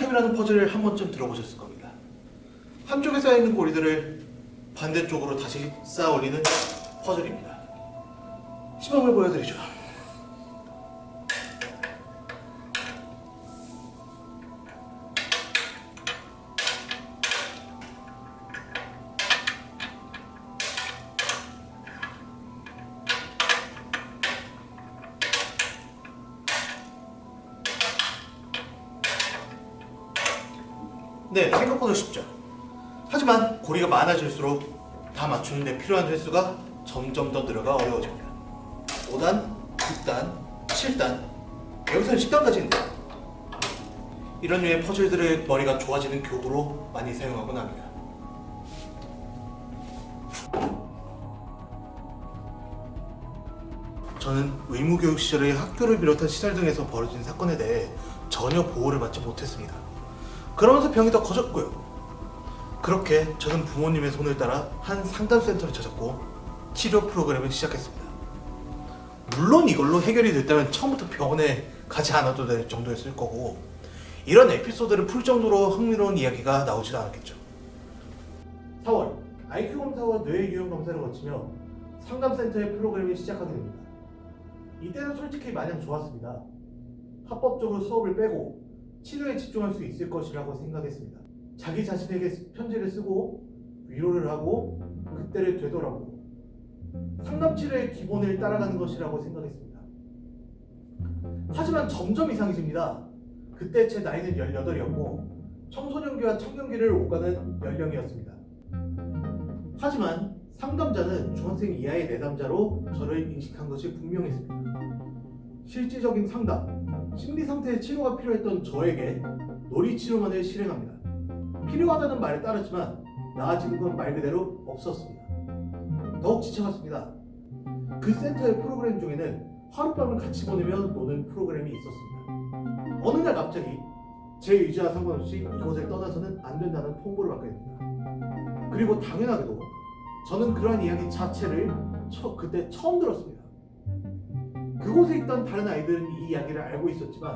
아이템이라는 퍼즐을 한 번쯤 들어보셨을 겁니다. 한쪽에 쌓여있는 고리들을 반대쪽으로 다시 쌓아 올리는 퍼즐입니다. 시범을 보여드리죠. 네, 생각보다 쉽죠. 하지만 고리가 많아질수록 다 맞추는 데 필요한 횟수가 점점 더 늘어가 어려워집니다. 5단, 6단, 7단, 여기서는 10단까지 있는데 이런 류의 퍼즐들을 머리가 좋아지는 교구로 많이 사용하곤 합니다. 저는 의무교육 시절에 학교를 비롯한 시설 등에서 벌어진 사건에 대해 전혀 보호를 받지 못했습니다. 그러면서 병이 더 커졌고요. 그렇게 저는 부모님의 손을 따라 한 상담센터를 찾았고 치료 프로그램을 시작했습니다. 물론 이걸로 해결이 됐다면 처음부터 병원에 가지 않아도 될 정도였을 거고 이런 에피소드를 풀 정도로 흥미로운 이야기가 나오지도 않았겠죠. 4월 IQ 검사와 뇌 유형 검사를 거치며 상담센터의 프로그램을 시작하게 됩니다. 이때는 솔직히 마냥 좋았습니다. 합법적으로 수업을 빼고 치료에 집중할 수 있을 것이라고 생각했습니다. 자기 자신에게 편지를 쓰고 위로를 하고 그때를 되돌아보고 상담 치료의 기본을 따라가는 것이라고 생각했습니다. 하지만 점점 이상해집니다. 그때 제 나이는 18이었고 청소년기와 청년기를 오가는 연령이었습니다. 하지만 상담자는 중학생 이하의 내담자로 저를 인식한 것이 분명했습니다. 실질적인 상담, 심리 상태의 치료가 필요했던 저에게 놀이치료만을 실행합니다. 필요하다는 말에 따랐지만 나아지는 건 말 그대로 없었습니다. 더욱 지쳐갔습니다. 그 센터의 프로그램 중에는 하룻밤을 같이 보내며 노는 프로그램이 있었습니다. 어느 날 갑자기 제 의지와 상관없이 이곳을 떠나서는 안 된다는 통보를 받게 됩니다. 그리고 당연하게도 저는 그러한 이야기 자체를 그때 처음 들었습니다. 그곳에 있던 다른 아이들은 이 이야기를 알고 있었지만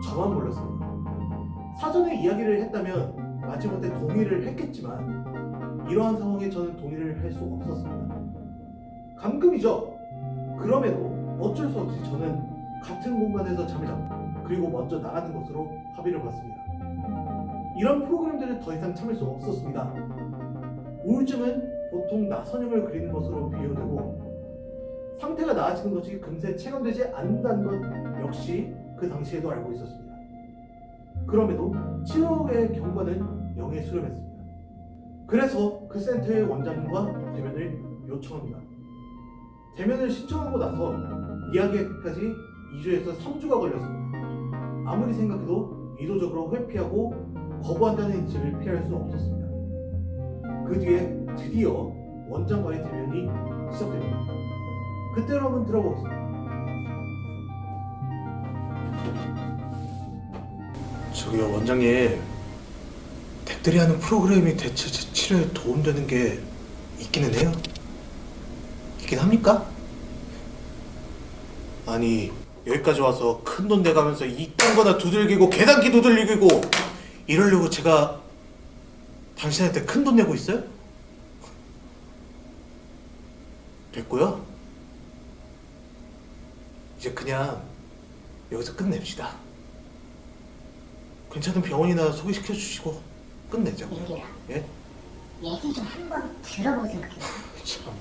저만 몰랐어요. 사전에 이야기를 했다면 마지못해 동의를 했겠지만 이러한 상황에 저는 동의를 할 수 없었습니다. 감금이죠. 그럼에도 어쩔 수 없이 저는 같은 공간에서 잠을 잡고 그리고 먼저 나가는 것으로 합의를 봤습니다. 이런 프로그램들을 더 이상 참을 수 없었습니다. 우울증은 보통 나선형을 그리는 것으로 비유되고 상태가 나아지는 것이 금세 체감되지 않는다는 것 역시 그 당시에도 알고 있었습니다. 그럼에도 치료의 경과는 영에 수렴했습니다. 그래서 그 센터의 원장님과 대면을 요청합니다. 대면을 신청하고 나서 이야기하기까지 2주에서 3주가 걸렸습니다. 아무리 생각해도 의도적으로 회피하고 거부한다는 인식을 피할 수 없었습니다. 그 뒤에 드디어 원장과의 대면이 시작됩니다. 그때로 한번 들어보겠습니다. 저기요 원장님, 댁들이 하는 프로그램이 대체 제 치료에 도움되는 게 있기는 해요? 있긴 합니까? 아니 여기까지 와서 큰돈 내가면서 이딴 거나 두들기고 계단기 두들기고 이러려고 제가 당신한테 큰돈 내고 있어요? 됐고요. 이제 그냥 여기서 끝냅시다. 괜찮은 병원이나 소개시켜 주시고 끝내죠. 민기야, 예? 얘기 좀 한번 들어보고 생각해봐. 참나.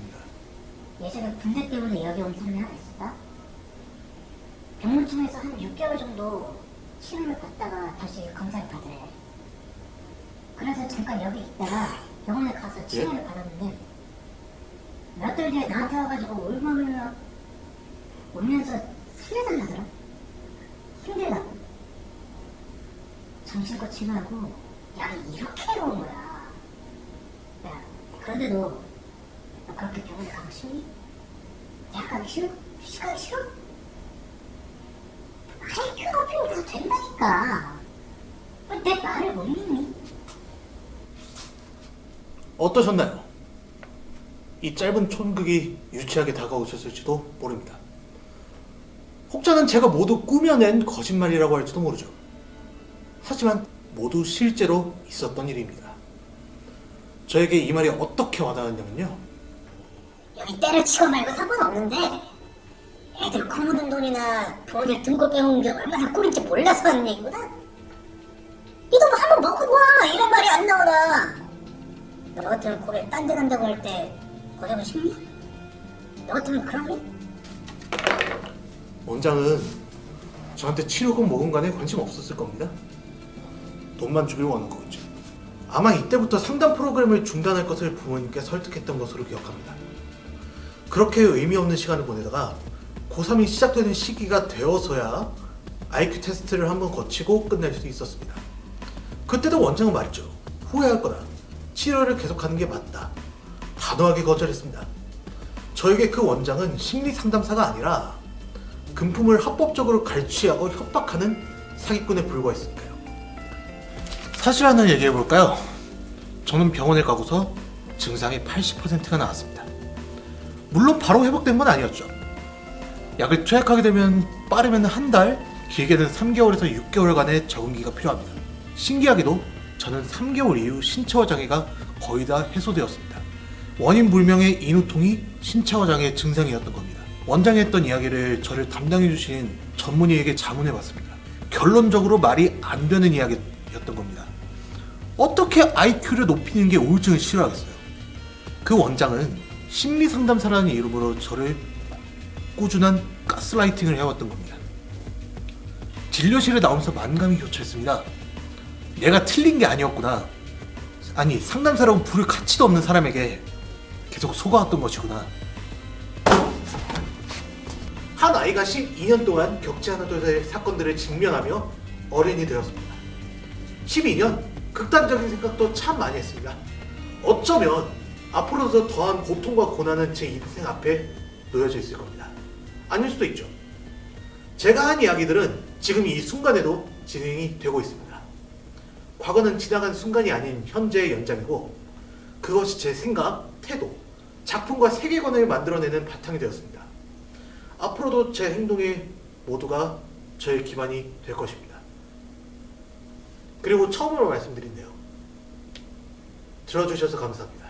예전에 군대 때문에 여기 온 사람이 하나 있었다. 병무청에서 한 6개월 정도 치료를 받다가 다시 검사를 받으래. 그래서 잠깐 여기 있다가 병원에 가서 치료를 받았는데 몇 달 뒤에 나한테 와가지고 울면서 살려달라더라. 힘들다고. 정신과 치료하고 여기 이렇게 온 거야. 야, 그런데도 너 그렇게 병원에 가고 싶니? 대학 가기 싫어? 휴식하기 싫어? IQ 높이면 다 된다니까. 왜 내 말을 못 믿니? 어떠셨나요? 이 짧은 촌극이 유치하게 다가오셨을지도 모릅니다. 혹자는 제가 모두 꾸며낸 거짓말이라고 할지도 모르죠. 하지만 모두 실제로 있었던 일입니다. 저에게 이 말이 어떻게 와닿았냐면요. 여기 때를 치고 말고 상관없는데 애들 코 묻은 돈이나 부모님 등골 빼먹는 게 얼마나 꿀인지 몰라서 하는 얘기구나. 이거 뭐 한번 먹고 봐 이런 말이 안 나오나. 너 같으면 고개 딴 데 간다고 할 때 고생을 싶니? 너 같으면 그러니? 원장은 저한테 치료금 뭐금 간에 관심 없었을 겁니다. 돈만 주길 원한 거겠죠. 아마 이때부터 상담 프로그램을 중단할 것을 부모님께 설득했던 것으로 기억합니다. 그렇게 의미 없는 시간을 보내다가 고3이 시작되는 시기가 되어서야 IQ 테스트를 한번 거치고 끝낼 수 있었습니다. 그때도 원장은 말했죠. 후회할 거다. 치료를 계속하는 게 맞다. 단호하게 거절했습니다. 저에게 그 원장은 심리 상담사가 아니라 금품을 합법적으로 갈취하고 협박하는 사기꾼에 불과했으니까요. 사실 하나 얘기해 볼까요? 저는 병원에 가고서 증상의 80%가 나왔습니다. 물론 바로 회복된 건 아니었죠. 약을 투약하게 되면 빠르면 한 달, 길게는 3개월에서 6개월간의 적응기가 필요합니다. 신기하게도 저는 3개월 이후 신체화 장애가 거의 다 해소되었습니다. 원인 불명의 인후통이 신체화 장애 증상이었던 겁니다. 원장이 했던 이야기를 저를 담당해 주신 전문의에게 자문해 봤습니다. 결론적으로 말이 안 되는 이야기였던 겁니다. 어떻게 IQ를 높이는 게 우울증을 치료하겠어요? 그 원장은 심리 상담사라는 이름으로 저를 꾸준한 가스라이팅을 해왔던 겁니다. 진료실에 나오면서 만감이 교차했습니다. 내가 틀린 게 아니었구나. 아니, 상담사라고 부를 가치도 없는 사람에게 계속 속아왔던 것이구나. 한 아이가 12년 동안 겪지 않아도 될 사건들을 직면하며 어른이 되었습니다. 12년? 극단적인 생각도 참 많이 했습니다. 어쩌면 앞으로도 더한 고통과 고난은 제 인생 앞에 놓여져 있을 겁니다. 아닐 수도 있죠. 제가 한 이야기들은 지금 이 순간에도 진행이 되고 있습니다. 과거는 지나간 순간이 아닌 현재의 연장이고 그것이 제 생각, 태도, 작품과 세계관을 만들어내는 바탕이 되었습니다. 앞으로도 제 행동의 모두가 저의 기반이 될 것입니다. 그리고 처음으로 말씀드린대요. 들어주셔서 감사합니다.